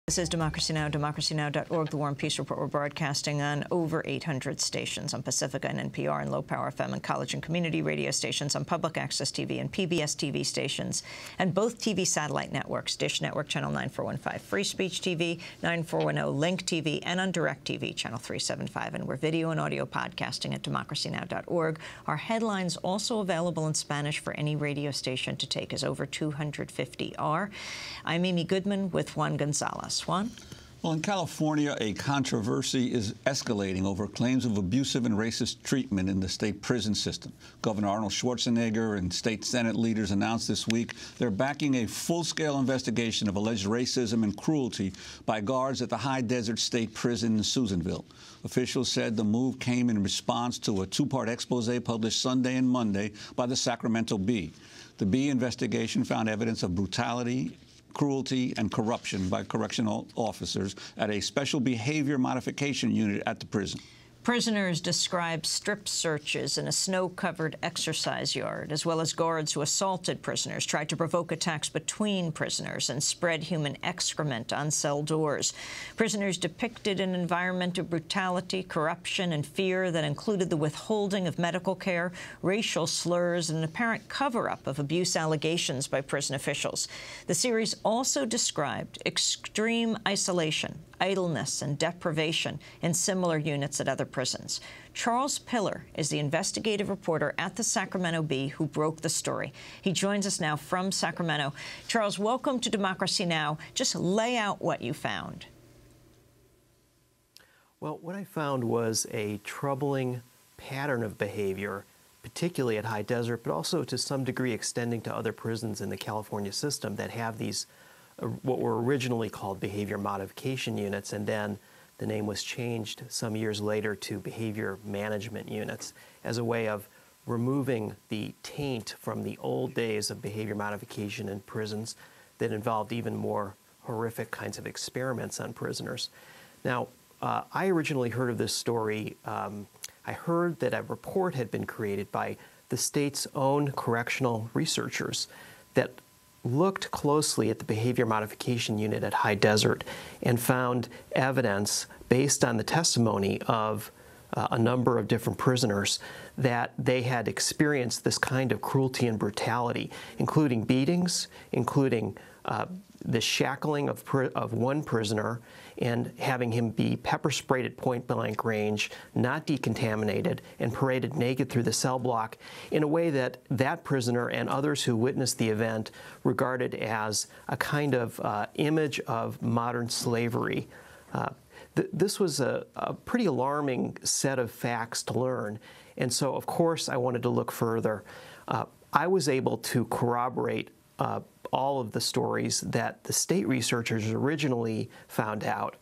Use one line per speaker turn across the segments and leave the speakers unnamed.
This is Democracy Now!, democracynow.org, the War and Peace Report. We're broadcasting on over 800 stations on Pacifica and NPR and low-power FM and college and community radio stations, on public access TV and PBS TV stations, and both TV satellite networks, Dish Network Channel 9415, Free Speech TV 9410, Link TV, and on DirecTV Channel 375. And we're video and audio podcasting at democracynow.org. Our headlines also available in Spanish for any radio station to take, as over 250 are. I'm Amy Goodman with Juan Gonzalez. Juan?
Well, in California, a controversy is escalating over claims of abusive and racist treatment in the state prison system. Governor Arnold Schwarzenegger and state Senate leaders announced this week they're backing a full-scale investigation of alleged racism and cruelty by guards at the High Desert State Prison in Susanville. Officials said the move came in response to a two-part expose published Sunday and Monday by the Sacramento Bee. The Bee investigation found evidence of brutality, cruelty, and corruption by correctional officers at a special behavior modification unit at the prison.
Prisoners described strip searches in a snow-covered exercise yard, as well as guards who assaulted prisoners, tried to provoke attacks between prisoners, and spread human excrement on cell doors. Prisoners depicted an environment of brutality, corruption, and fear that included the withholding of medical care, racial slurs, and an apparent cover-up of abuse allegations by prison officials. The series also described extreme isolation, idleness, and deprivation in similar units at other prisons. Charles Pillar is the investigative reporter at the Sacramento Bee who broke the story. He joins us now from Sacramento. Charles, welcome to Democracy Now! Just lay out what you found.
Well, what I found was a troubling pattern of behavior, particularly at High Desert, but also to some degree extending to other prisons in the California system that have these what were originally called behavior modification units, and then the name was changed some years later to behavior management units as a way of removing the taint from the old days of behavior modification in prisons that involved even more horrific kinds of experiments on prisoners. Now, I originally heard of this story. I heard that a report had been created by the state's own correctional researchers that looked closely at the behavior modification unit at High Desert and found evidence based on the testimony of a number of different prisoners that they had experienced this kind of cruelty and brutality, including beatings, including the shackling of one prisoner and having him be pepper sprayed at point-blank range, not decontaminated, and paraded naked through the cell block in a way that that prisoner and others who witnessed the event regarded as a kind of image of modern slavery. This was a pretty alarming set of facts to learn, and so, of course, I wanted to look further. I was able to corroborate all of the stories that the state researchers originally found out,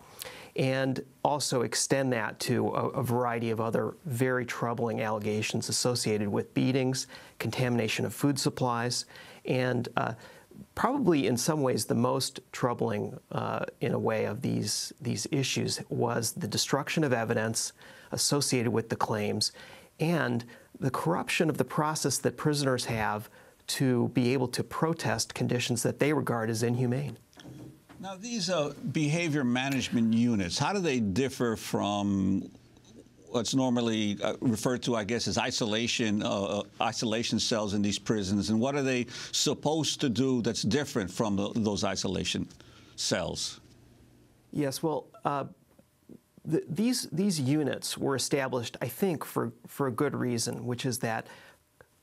and also extend that to a variety of other very troubling allegations associated with beatings, contamination of food supplies, and probably in some ways the most troubling in a way of these issues was the destruction of evidence associated with the claims and the corruption of the process that prisoners have to be able to protest conditions that they regard as inhumane.
Now, these behavior management units, how do they differ from what's normally referred to, I guess, as isolation cells in these prisons, and what are they supposed to do that's different from those isolation cells?
Yes, well, these units were established, I think, for a good reason, which is that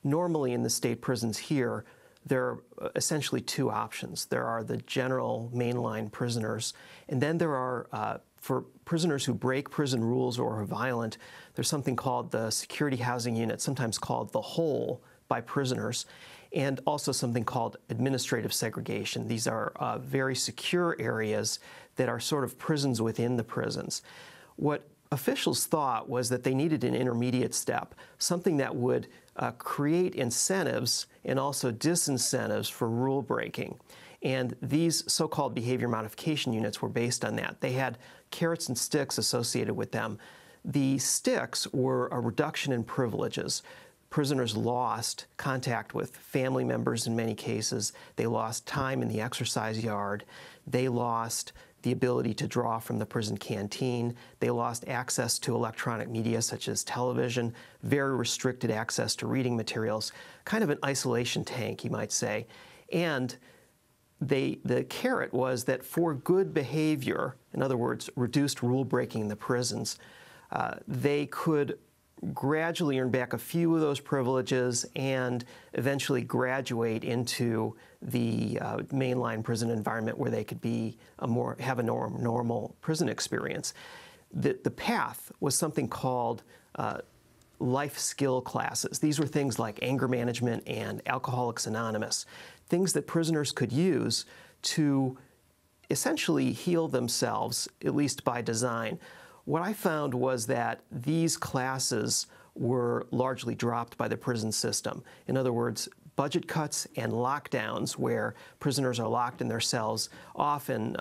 normally in the state prisons here, there are essentially two options. There are the general mainline prisoners, and then there are, for prisoners who break prison rules or are violent, there's something called the security housing unit, sometimes called the hole by prisoners, and also something called administrative segregation. These are very secure areas that are sort of prisons within the prisons. What officials thought was that they needed an intermediate step, something that would create incentives and also disincentives for rule breaking. And these so-called behavior modification units were based on that. They had carrots and sticks associated with them. The sticks were a reduction in privileges. Prisoners lost contact with family members in many cases. They lost time in the exercise yard. They lost the ability to draw from the prison canteen. They lost access to electronic media such as television, very restricted access to reading materials, kind of an isolation tank, you might say. And the carrot was that for good behavior, in other words, reduced rule breaking in the prisons, they could gradually earn back a few of those privileges and eventually graduate into the mainline prison environment where they could be have a normal prison experience. The path was something called life skill classes. These were things like anger management and Alcoholics Anonymous, things that prisoners could use to essentially heal themselves, at least by design. What I found was that these classes were largely dropped by the prison system. In other words, budget cuts and lockdowns where prisoners are locked in their cells often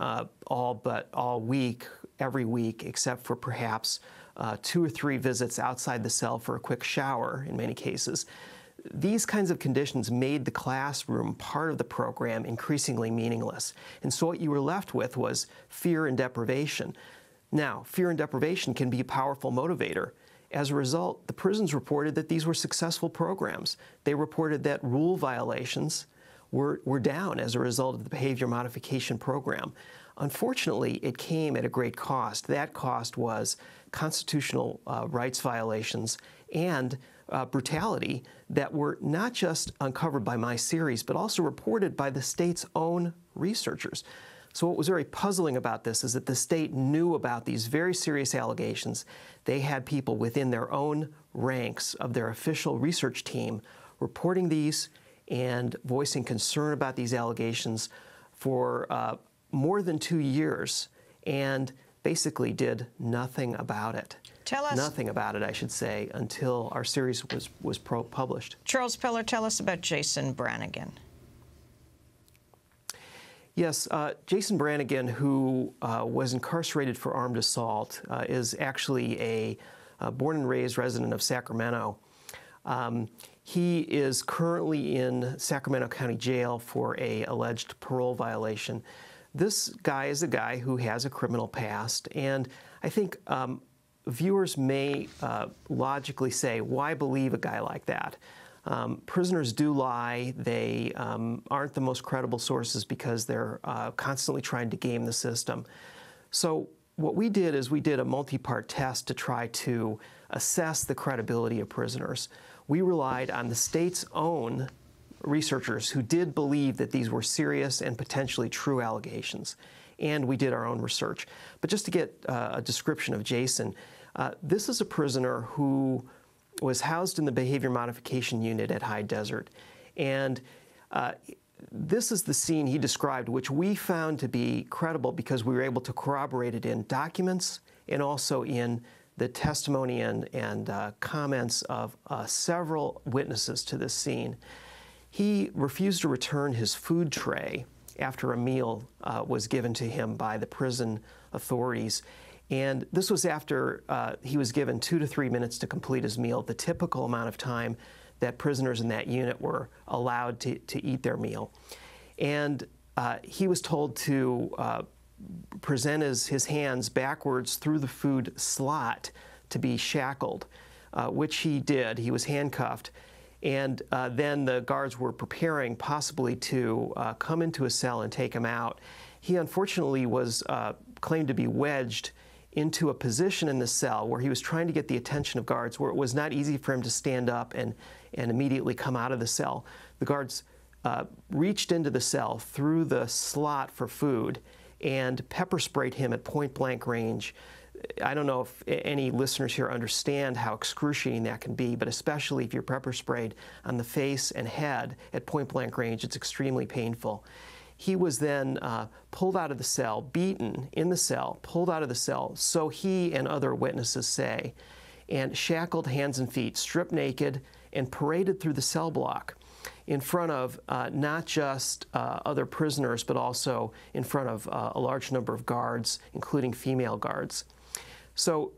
all week, every week, except for perhaps 2 or 3 visits outside the cell for a quick shower in many cases. These kinds of conditions made the classroom part of the program increasingly meaningless. And so what you were left with was fear and deprivation. Now, fear and deprivation can be a powerful motivator. As a result, the prisons reported that these were successful programs. They reported that rule violations were down as a result of the behavior modification program. Unfortunately, it came at a great cost. That cost was constitutional rights violations and brutality that were not just uncovered by my series, but also reported by the state's own researchers. So what was very puzzling about this is that the state knew about these very serious allegations. They had people within their own ranks of their official research team reporting these and voicing concern about these allegations for more than 2 years, and basically did nothing about it.
Tell us.
Nothing about it, I should say, until our series was published.
Charles Peller, tell us about Jason Brannigan.
Yes, Jason Brannigan, who was incarcerated for armed assault, is actually a born and raised resident of Sacramento. He is currently in Sacramento County Jail for an alleged parole violation. This guy is a guy who has a criminal past, and I think viewers may logically say, why believe a guy like that? Prisoners do lie. They aren't the most credible sources because they're constantly trying to game the system. So what we did is we did a multi-part test to try to assess the credibility of prisoners. We relied on the state's own researchers who did believe that these were serious and potentially true allegations, and we did our own research. But just to get a description of Jason, this is a prisoner who was housed in the behavior modification unit at High Desert. And this is the scene he described, which we found to be credible because we were able to corroborate it in documents and also in the testimony and comments of several witnesses to this scene. He refused to return his food tray after a meal was given to him by the prison authorities. And this was after he was given 2 to 3 minutes to complete his meal, the typical amount of time that prisoners in that unit were allowed to eat their meal. And he was told to present his hands backwards through the food slot to be shackled, which he did. He was handcuffed. And then the guards were preparing possibly to come into a cell and take him out. He unfortunately was claimed to be wedged into a position in the cell where he was trying to get the attention of guards, where it was not easy for him to stand up and immediately come out of the cell. The guards reached into the cell through the slot for food and pepper sprayed him at point-blank range. I don't know if any listeners here understand how excruciating that can be, but especially if you're pepper sprayed on the face and head at point-blank range, it's extremely painful. He was then pulled out of the cell, beaten in the cell, pulled out of the cell, so he and other witnesses say, and shackled hands and feet, stripped naked, and paraded through the cell block in front of not just other prisoners, but also in front of a large number of guards, including female guards. So,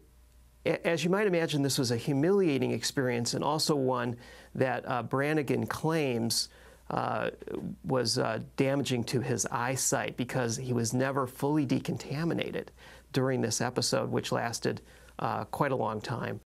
as you might imagine, this was a humiliating experience and also one that Brannigan claims was damaging to his eyesight because he was never fully decontaminated during this episode, which lasted quite a long time.